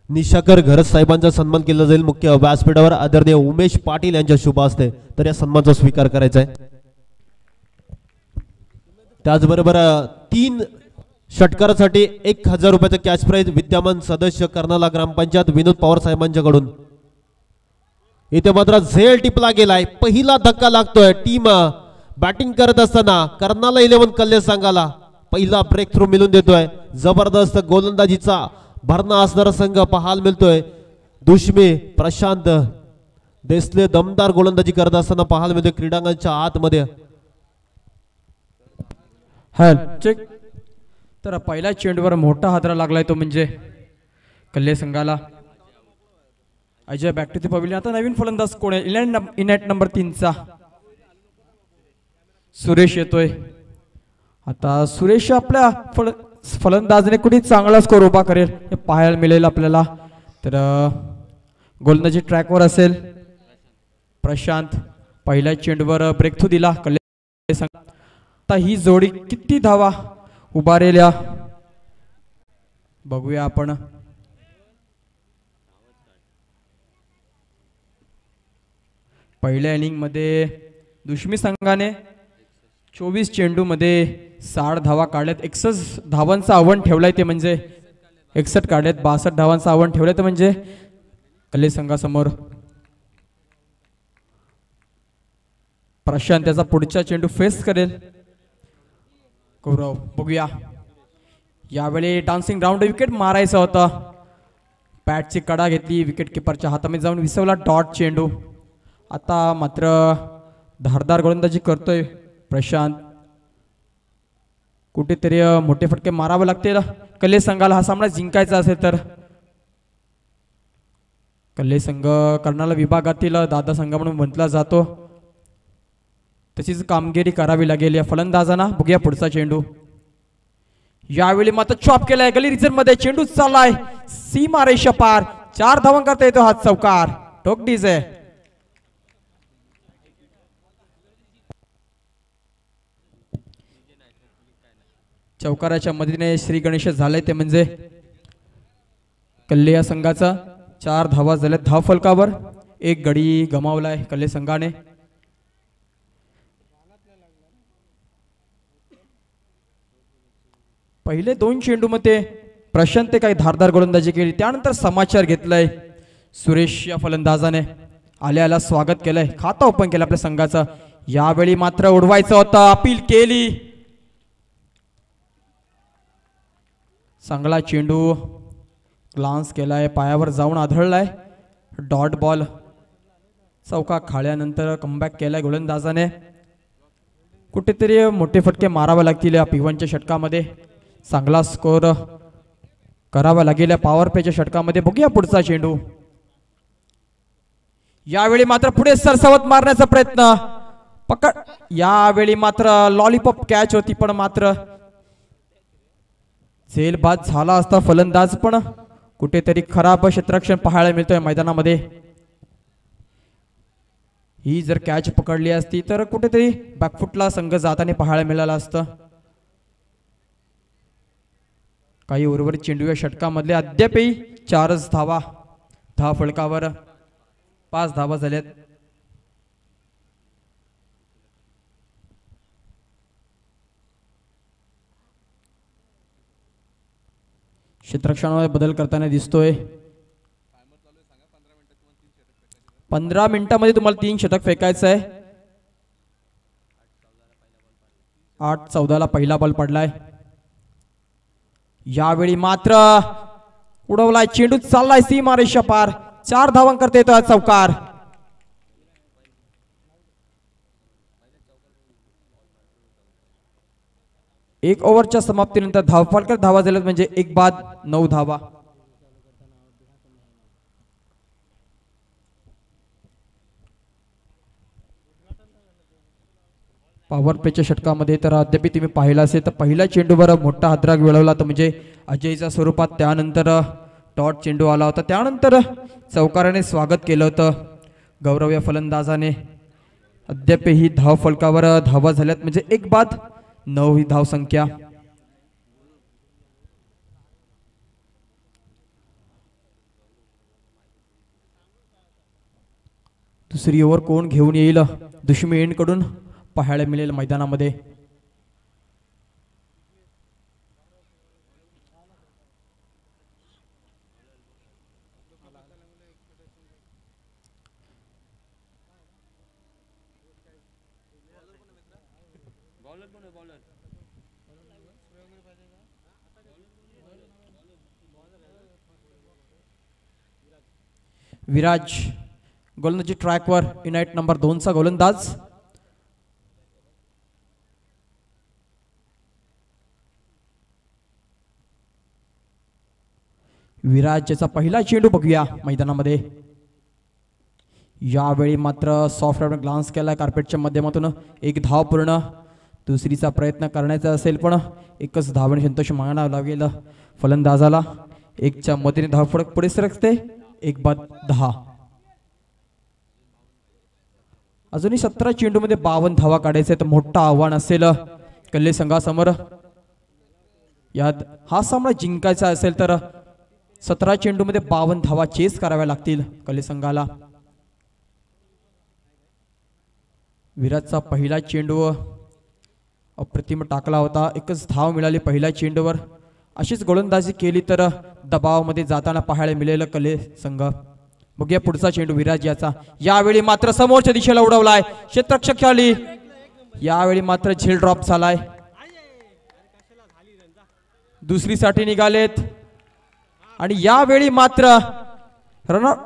निशाकर घरत साहेबांचा सन्मान केला जाईल मुख्य व्यासपीठावर आदरणीय उमेश पाटील यांच्या शुभ हस्ते. तर या सन्मानाचा स्वीकार करायचा आहे. त्याचबरोबर 3 षटकारासाठी 1000 रुपयाचा कॅश प्राइज विद्यमान सदस्य कर्नाला ग्रामपंचायत विनोद पवार साहेबांच्याकडून. इथे मात्र झेल टिपला गेलाय, पहिला धक्का लागतोय. टीम बॅटिंग करत असताना कर्नाला 11 कल्ले संघाला पहिला ब्रेक थ्रू मिळून देतोय. जबरदस्त गोलंदाजीचा भरणा असणारा संघ पाहायला मिळतोय. दुश्मी प्रशांत देसले दमदार गोलंदाजी करत असताना पाहायला मिळतोय क्रीडांगणाच्या आतमध्ये. चेक. तर पहिल्या चेंडूवर मोठा हादरा लागलाय तो म्हणजे कल्ले संघाला. Ajay back to the pavilion. आता नवीन फलंदाज कोण आहे? इनेट नंबर 3चा सुरेश येतोय. आता सुरेश आपल्या फलंदाजने कुठे चांगला स्कोर उभा करेल हे पाहायला मिळेल आपल्याला. तर गोलंदाजी ट्रॅकवर असेल. प्रशांत पहिल्या चेंडूवर ब्रेक थ्रू दिला कल्ले संघ. आता ही जोडी किती धावा उभारेल्या बघूया आपण. पहिल्या इनिंग मध्ये दुश्मी संघाने 24 चेंडू मध्ये 60 धावा काढल्यात. 61 धावांचा आव्हान ठेवलाय ते म्हणजे 61 काढल्यात. 62 धावांचा आव्हान ठेवलाय ते म्हणजे कल्ले संघासमोर. प्रशांत त्याचा पुढचा चेंडू फेस करेल. गौरव बघूया. यावेळी डान्सिंग राऊंड विकेट मारायचा होता. बॅटची कडा घेतली. विकेट किपरच्या हातामध्ये जाऊन विसवला डॉट चेंडू. आता मात्र धारदार गोलंदाजी करतोय प्रशांत. कुठेतरी मोठे फटके मारावे लागतील कल्ले संघाला हा सामना जिंकायचा असेल तर. कल्ले संघ कर्नाल विभागातील दादा संघ म्हणून म्हटला जातो. तशीच कामगिरी करावी लागेल या फलंदाजांना. बघूया पुढचा चेंडू. यावेळी मात्र चॉप केलाय गली रिजन मध्ये. चेंडू चाललाय सीमा रेषा पार. 4 धावा करता येतो हा चौकार. टोकडीज आहे. चौकाराच्या मदतीने श्री गणेश झालंय ते म्हणजे कल्ले या संघाचा. 4 धावा झाल्यात धाव फलकावर. 1 गडी गमावलाय कल्ले संघाने. पहिले 2 चेंडू मध्ये प्रशांत काही धारदार गोलंदाजी केली. त्यानंतर समाचार घेतलाय सुरेश या फलंदाजाने. आल्याला स्वागत केलंय. खाता ओपन केलं आपल्या संघाचं. यावेळी मात्र उडवायचं होतं. अपील केली. चांगला चेंडू ग्लान्स केलाय. पायावर जाऊन आदळलाय. Dot ball. चौका खाल्यानंतर कमबॅक केलाय गोलंदाजाने. कुठेतरी मोठे फटके मारावे लागतील या P1च्या षटकामध्ये. चांगला स्कोर करावा लागेल या पॉवर प्लेच्या षटकामध्ये. बघूया पुढचा चेंडू. यावेळी मात्र पुढे सरसावत मारण्याचा प्रयत्न. पकड. यावेळी मात्र लॉलीपॉप कॅच होती पण मात्र झेलबाद झाला असता फलंदाज. पण कुठेतरी खराब क्षेत्ररक्षण पाहायला मिळतोय मैदानामध्ये. ही जर कॅच पकडली असती तर कुठेतरी बॅकफुटला संघ जाताना पाहायला मिळालं असतं. काही उर्वरित चेंडू या षटकामधले अद्यापही 4च धावा धाव फलकावर. 5 धावा झाल्यात. क्षेत्ररक्षणामध्ये बदल करताना दिसतोय. 15 मिनिटांमध्ये तुम्हाला 3 शतक फेकायचं आहे. 8-14 पहिला बॉल पडलाय. यावेळी मात्र उडवलाय चेंडू. चाललाय सीमा रेषा पार. 4 धावा करता येतो चौकार. एक ओव्हरच्या समाप्तीनंतर धावफलक धावा झाल्यात म्हणजे 1 बाद 9 धावा. पॉवर प्लेच्या षटकामध्ये तर अद्याप तुम्ही पाहिला असेल तर पहिल्या चेंडूवर मोठा हादराग मिळवला तर म्हणजे अजयच्या स्वरूपात. त्यानंतर डॉट चेंडू आला होता. त्यानंतर चौकाराने स्वागत केलं होतं गौरव या फलंदाजाने. अद्याप ही धाव फलकावर धावा झाल्यात म्हणजे 1 बाद 9 ही धाव संख्या. दुसरी ओव्हर कोण घेऊन येईल दुश्मी एंड कडून पाहायला मिळेल मैदानामध्ये. विराज गोलंदाजी ट्रॅकवर युनाइट नंबर 2चा गोलंदाज. विराजचा पहिला चेंडू बघूया मैदानामध्ये. यावेळी मात्र सॉफ्ट ग्लान्स केला कार्पेटच्या माध्यमातून. एक धाव पूर्ण. दुसरीचा प्रयत्न करण्याचा असेल पण एकच धावणे संतोष मानावं लागेल फलंदाजाला. एकच्या मदतीने धावफलक पुढे सरकते. 1-10. अजूनही 17 चेंडूमध्ये 52 धावा काढायचे तर मोठं आव्हान असेल कल्ले संघासमोर. यात हा सामना जिंकायचा असेल तर 17 चेंडूमध्ये 52 धावा चेस कराव्या लागतील कल्ले संघाला. विराटचा पहिला चेंडू अप्रतिम टाकला होता. एकच धाव मिळाली पहिल्या चेंडूवर. अशीच गोलंदाजी केली तर दबावामध्ये जाताना पाहायला मिळेल कले संघ. बघूया पुढचा चेंडू विराज याचा. यावेळी मात्र समोरच्या दिशेला उडवलाय क्षेत्ररक्षक खेळली. यावेळी मात्र झेल ड्रॉप झालाय. दुसरीसाठी निघालेत आणि यावेळी मात्र रनआउट.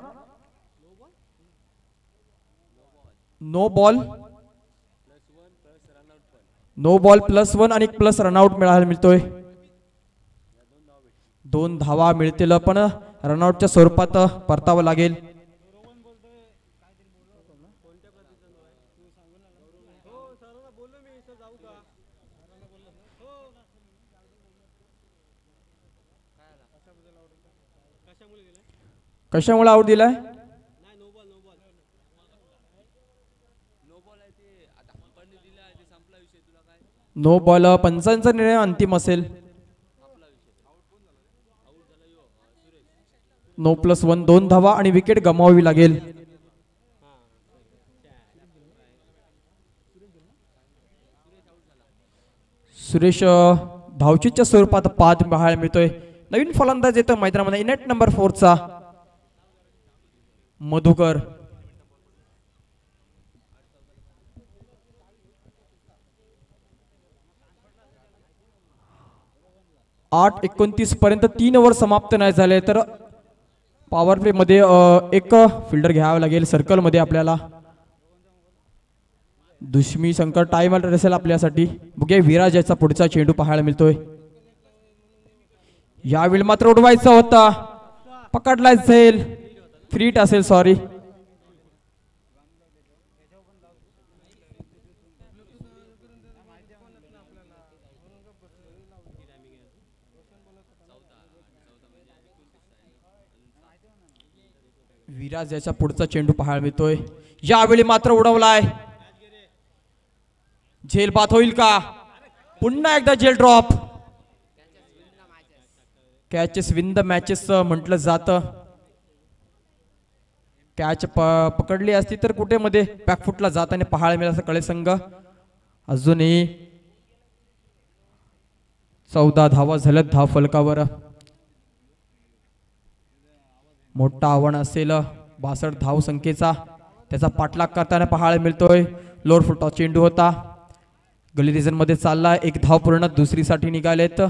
नो बॉल +1 आणि प्लस रनआउट मिळायला मिळतोय. 2 धावा मिळतील पण रनआउटच्या स्वरूपात परतावं लागेल. कशामुळे आउट दिलाय? No ball. पंचांचा निर्णय अंतिम असेल. नो +1 2 धावा आणि विकेट गमावावी लागेल. सुरेश धावचीच्या स्वरूपात 5 पाहायला मिळतोय. नवीन फलंदाज येतो मैदानामध्ये युनाइट नंबर 4चा मधुकर. 8:29 पर्यंत 3 ओव्हर समाप्त नाही झाले तर पॉवर प्ले मध्ये एक फिल्डर घ्यावा लागेल सर्कल मध्ये आपल्याला. दुश्मी संकट टाइम असेल आपल्यासाठी. बघूया विराज याचा पुढचा चेंडू पाहायला मिळतोय. यावेळी मात्र उडवायचा होता. पकडला जाईल. फ्रीट असेल सॉरी. विराज याचा पुढचा चेंडू पाहायला मिळतोय. यावेळी मात्र उडवलाय. झेल बाद होईल का? पुन्हा एकदा झेल drop. Catches win the matches म्हटलं जातं. कॅच पकडली असती तर कुठे मध्ये बॅकफुटला जाताना पाहायला मिळालं असं कळे संघ. अजूनही 14 धावा झाल्यात धाव फलकावर. मोठा आव्हान असेल 62 धाव संख्येचा. त्याचा पाठलाग करताना पाहायला मिळतोय. लोअर फुटा चेंडू होता. गली रिजन मध्ये चालला. 1 धाव पूर्ण. दुसरीसाठी निघालेत.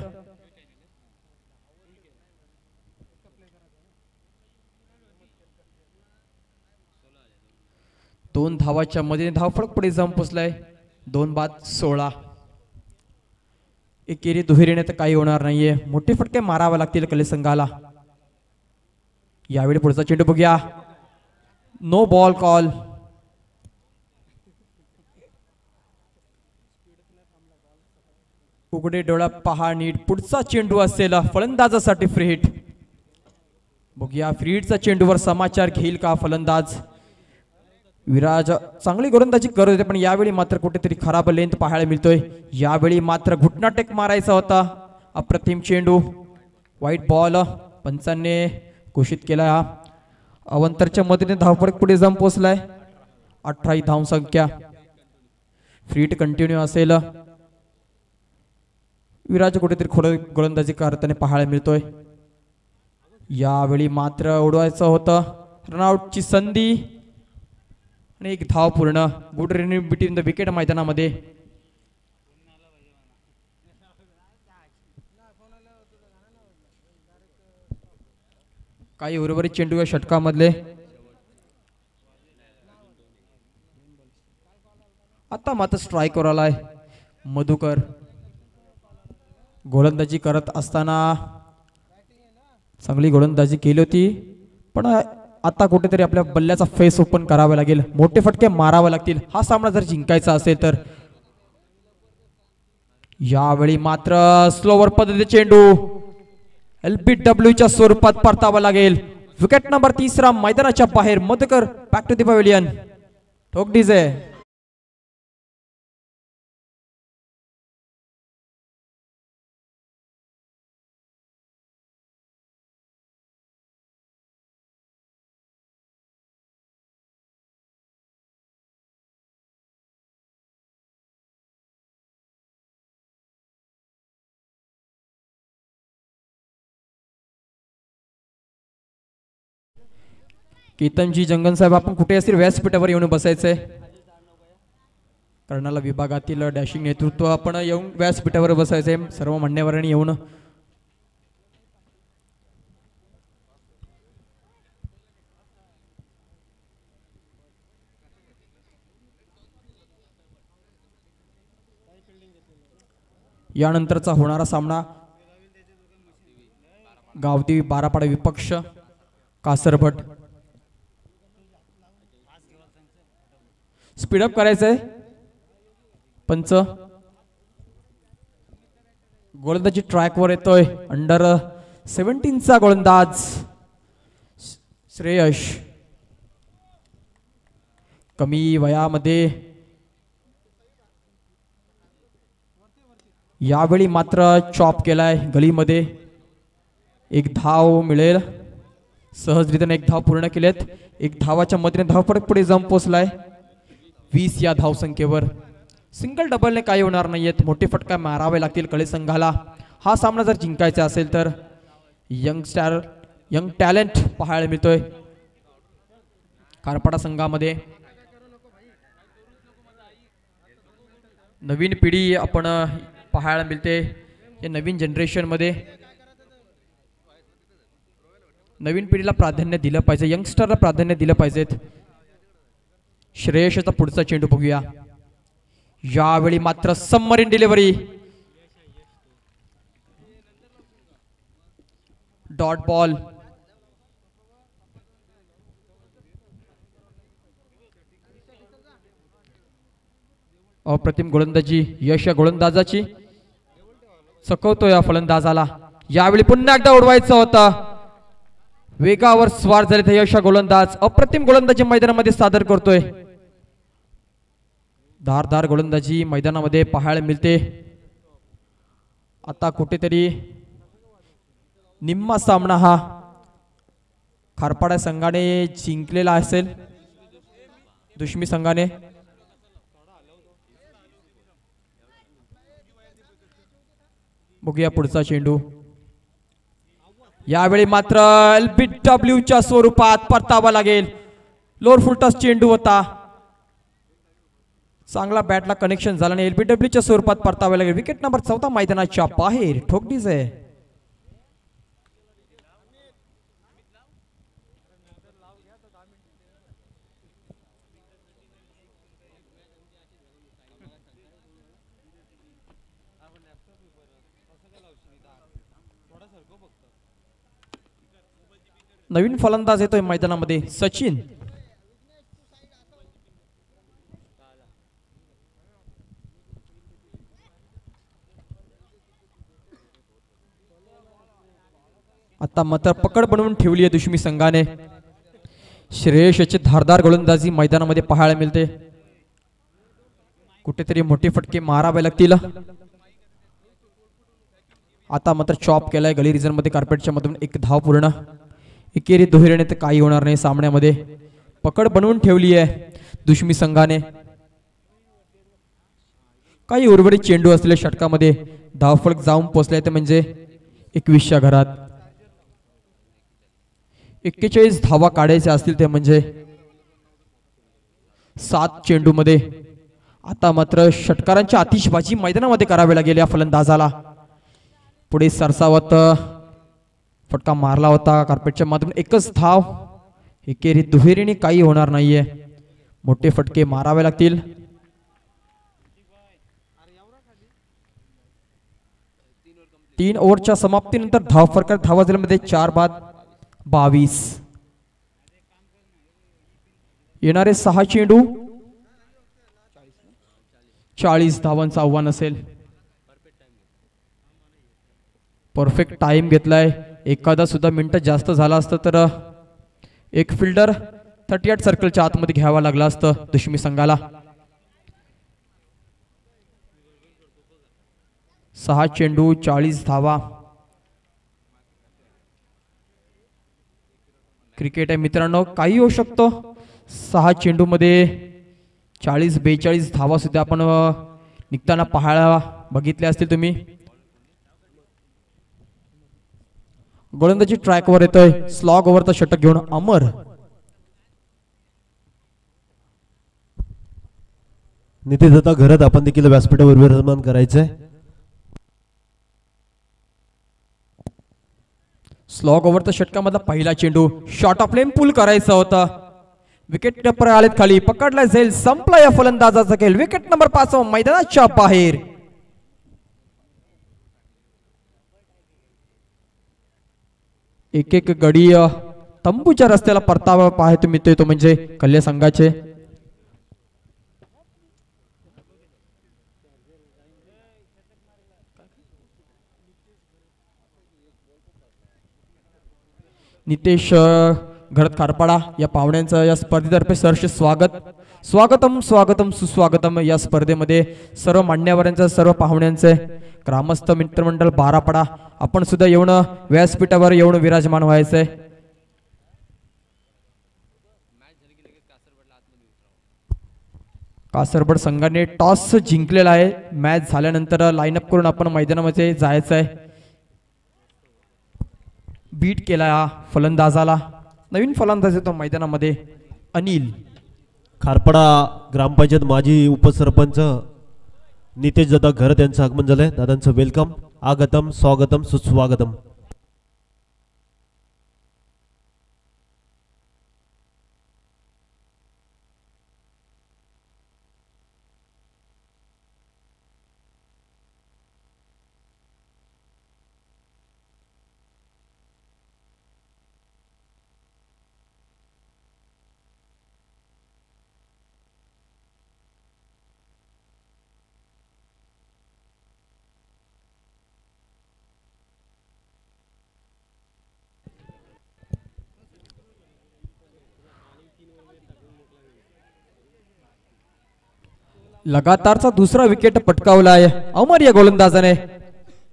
दोन धावाच्या मध्ये धावफलक पुढे जाऊन पोचलाय. 2-16. एकेरी दुहेरीने तर काही होणार नाहीये. मोठे फटके मारावे लागतील कले संघाला. यावेळी पुढचा चेंडू बघूया. No ball call. उघडे डोळा पहा नीट. पुढचा चेंडू असेल फलंदाजासाठी फ्री हिट. बघूया फ्री हिटचा चेंडूवर समाचार घेईल का फलंदाज. विराज चांगली गोलंदाजी करत होते पण यावेळी मात्र कुठेतरी खराब लेंथ पाहायला मिळतोय. यावेळी मात्र घुटना टेक मारायचा होता. अप्रतिम चेंडू. वाईट बॉल. पंचांनी घोषित केला. अवंतरच्या मदतीने धावफलक पुढे जाऊन पोहोचलाय. 28 धाव संख्या. फ्री हिट कंटिन्यू असेल. विराज कुठेतरी खोड गोलंदाजी करताना पाहायला मिळतोय. यावेळी मात्र उडवायचं होतं. रनआउटची संधी आणि 1 धाव पूर्ण. Good running between the wicket मैदानामध्ये. काही उर्वरित चेंडू या षटकामधले. आता मात्र स्ट्राईकवर आलाय मधुकर. गोलंदाजी करत असताना चांगली गोलंदाजी केली होती, पण आता कुठेतरी आपल्या बल्ल्याचा फेस ओपन करावा लागेल, मोठे फटके मारावे लागतील हा सामना जर जिंकायचा असेल तर. यावेळी मात्र स्लोवर पद्धतीचे चेंडू LBW च्या स्वरूपात परतावा लागेल. विकेट नंबर 3 मैदानाच्या बाहेर. Madhukar back to the pavilion. ठोक डीजे. केतनजी जंगन साहेब, आपण कुठे असतील व्यासपीठावर येऊन बसायचंय. कर्नाला विभागातील डॅशिंग नेतृत्व आपण येऊन व्यासपीठावर बसायचंय. सर्व मान्यवरांनी येऊन यानंतरचा होणारा सामना गावदेवी बारापाडा विपक्ष कासरभट. स्पीडअप करायचंय. पंच गोलंदाजी ट्रॅकवर येतोय. अंडर 17चा गोलंदाज श्रेयश. कमी वयामध्ये यावेळी मात्र चॉप केलाय गलीमध्ये. एक धाव मिळेल. सहजरित्याने एक धाव पूर्ण केलेत. एक धावाच्या मदतीने धावफलक पुढे जाऊन पोहोचलाय 20 या धावसंख्येवर. सिंगल डबलने काही होणार नाहीयेत, मोठे फटका मारावे लागतील कळे संघाला हा सामना जर जिंकायचा असेल तर. यंग टॅलेंट पाहायला मिळतोय खारपाडा संघामध्ये. नवीन पिढी आपण पाहायला मिळते या नवीन जनरेशन मध्ये. नवीन पिढीला प्राधान्य दिलं पाहिजे, यंगस्टरला प्राधान्य दिलं पाहिजेत. श्रेयशचा पुढचा चेंडू बघूया. यावेळी मात्र सबमरीन डिलिव्हरी. Dot ball. अप्रतिम गोलंदाजी यश या गोलंदाजाची. चकवतो या फलंदाजाला. यावेळी पुन्हा एकदा उडवायचं होतं. वेगावर स्वार झाले तर यश गोलंदाज अप्रतिम गोलंदाजी मैदानामध्ये सादर करतोय. धारदार गोलंदाजी मैदानामध्ये पाहायला मिळते. आता कुठेतरी निम्मा सामना हा खारपाडा संघाने जिंकलेला असेल दुश्मी संघाने. बघूया पुढचा चेंडू. यावेळी मात्र LBW च्या स्वरूपात परतावा लागेल. लोअर फुलटॉस चेंडू होता. चांगला बॅटला कनेक्शन झाला नाही. LBW च्या स्वरूपात परतावा लागेल. विकेट नंबर 14 मैदानाच्या बाहेर. ठोकडीज आहे. नवीन फलंदाज येतोय मैदानामध्ये सचिन. आता मात्र पकड बनवून ठेवली आहे दुश्मी संघाने. श्रेयश याची धारदार गोलंदाजी मैदानामध्ये पाहायला मिळते. कुठेतरी मोठे फटके मारावे लागतील. आता मात्र चॉप केलाय गली रिजन मध्ये कार्पेटच्या मधून. एक धाव पूर्ण. एकेरी दुहेरीने तर काही होणार नाही सामन्यामध्ये. पकड बनवून ठेवली आहे दुश्मी संघाने. काही उर्वरित चेंडू असलेल्या षटकामध्ये धावफलक जाऊन पोहोचले ते म्हणजे 21च्या घरात. 41 धावा काढायच्या असतील ते म्हणजे 7 चेंडू मध्ये. आता मात्र षटकारांची आतिषबाजी मैदानामध्ये करावी लागेल या फलंदाजाला. पुढे सरसावत फटका मारला होता कार्पेटच्या माध्यमातून, एकच धाव. एकेरी दुहेरीने काही होणार नाहीये, मोठे फटके मारावे लागतील. तीन ओव्हरच्या समाप्तीनंतर धाव फरक धावा झाल्यामध्ये 4 बाद 22. येणारे 6 चेंडू 40 धावांचं आव्हान असेल. परफेक्ट टाइम घेतलाय. एखादा सुद्धा मिनिट जास्त झाला असतं तर एक फिल्डर 38 सर्कलच्या आतमध्ये घ्यावा लागला असतं दुश्मी संघाला. 6 चेंडू 40 धावा. क्रिकेट आहे मित्रांनो, काही होऊ शकतो. 6 चेंडू मध्ये 40-42 धावा सुद्धा आपण निघताना पाहायला बघितले असतील तुम्ही. गोलंदाजी ट्रॅकवर येतोय, स्लॉग ओव्हरचा षटक घेऊन अमर. नितीश आता घरात आपण देखील व्यासपीठावर विराजमान करायचंय. स्लॉग ओव्हरचा षटकामधला पहिला चेंडू शॉर्ट ऑफ लेन पुल करायचा होता. विकेट टेपर आलेत खाली, पकडला जाईल, संपला या फलंदाजाचा खेळ. विकेट नंबर 5 मैदानाच्या बाहेर. एक एक गडी तंबूच्या रस्त्याला परतावा पाहायला मिळतोय, तो म्हणजे कल्ले संघाचे. नितेश घरत खारपाडा या पाहुण्यांचं या स्पर्धेतर्फे सहर्ष स्वागत. स्वागतम स्वागतम सुस्वागतम. या स्पर्धेमध्ये सर्व मान्यवरांचं, सर्व पाहुण्यांचे, ग्रामस्थ मित्रमंडळ बारापाडा आपण सुद्धा येऊन व्यासपीठावर येऊन विराजमान व्हायचंय. कासरबड संघाने टॉस जिंकलेला आहे. मॅच झाल्यानंतर लाईनअप करून आपण मैदानामध्ये जायचं आहे. बीट केला या फलंदाजाला. नवीन फलंदाज येतो मैदानामध्ये अनिल. खारपाडा ग्रामपंचायत माजी उपसरपंच नितेश दादा घरत यांचं आगमन झालंय. दादांचं वेलकम, आगतम, स्वागतम, सुस्वागतम. लगातारचा दुसरा विकेट पटकावला आहे अमर या गोलंदाजाने.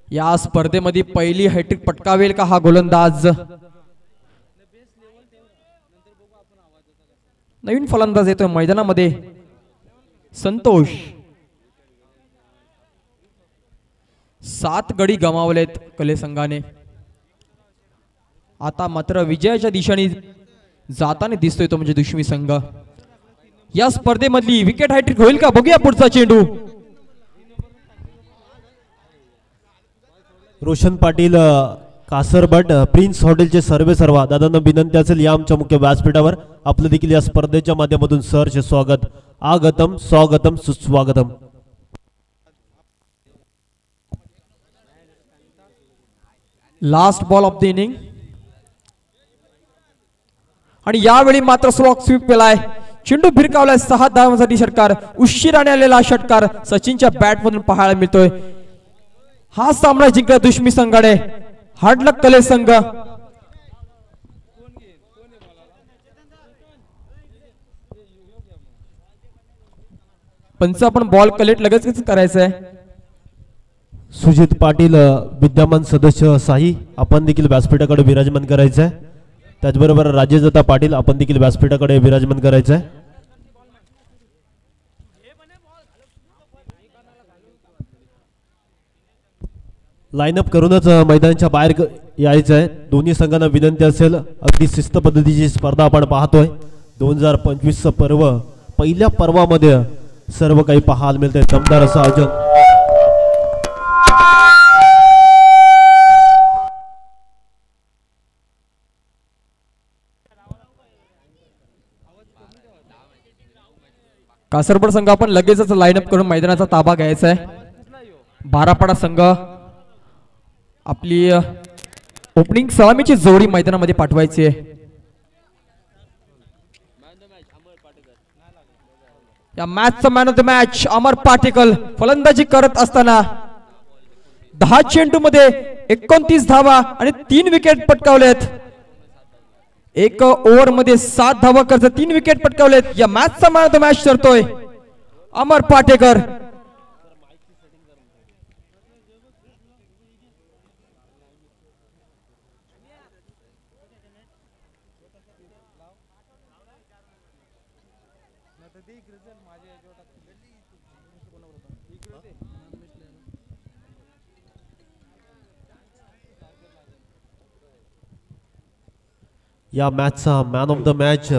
या स्पर्धेमध्ये पहिली हॅट्रिक पटकावेल का हा गोलंदाज? नवीन फलंदाज येतोय मैदानामध्ये संतोष. 7 गडी गमावलेत कले संघाने. आता मात्र विजयाच्या दिशेने जाताना दिसतोय तो म्हणजे दुश्मी संघ. या स्पर्धेमधली विकेट हॅट्रिक होईल का? बघूया पुढचा चेंडू. रोशन पाटील कासरबट प्रिन्स हॉटेलचे सर्वे सर्वा दादांना विनंती असेल या आमच्या मुख्य व्यासपीठावर आपलं देखील या स्पर्धेच्या माध्यमातून सहर्ष स्वागत. आगतम, स्वागतम, सुस्वागतम. Last ball of the inning आणि यावेळी मात्र स्लॉग स्वीप केलाय. चेंडू भिरकावलाय. 6 धावांसाठी षटकार. उशिराने आलेला षटकार सचिनच्या बॅट मधून पाहायला मिळतोय. हा सामना जिंकला दुश्मी संघाने. हार्डलक कले संघ. पंच आपण बॉल कलेक्ट लगेच करायचंय. सुजित पाटील विद्यमान सदस्य साई आपण देखील व्यासपीठाकडे विराजमान करायचंय. त्याचबरोबर राजेशदत्ता पाटील आपण देखील व्यासपीठाकडे विराजमान करायचंय. लाईनअप करूनच मैदानाच्या बाहेर यायचं आहे. दोन्ही संघांना विनंती असेल. अगदी शिस्त पद्धतीची स्पर्धा आपण पाहतोय. 2025 पर्व पहिल्या पर्वामध्ये सर्व काही पाहायला मिळतंय. दमदार असं आयोजन. कासरपड संघ आपण लगेचच लाईनअप करून मैदानाचा ताबा घ्यायचा आहे. बारापाडा संघ आपली ओपनिंग सलामीची जोडी मैदानामध्ये पाठवायची आहे. या मॅचचा मॅन ऑफ द मॅच अमर पाटेकर फलंदाजी करत असताना 10 चेंडू मध्ये 29 धावा आणि 3 विकेट पटकावलेत. एक ओव्हर मध्ये 7 धावा करत 3 विकेट पटकावलेत. या मॅचचा मॅन ऑफ द मॅच ठरतोय अमर पाटेकर. या मॅचचा मॅन ऑफ द मॅच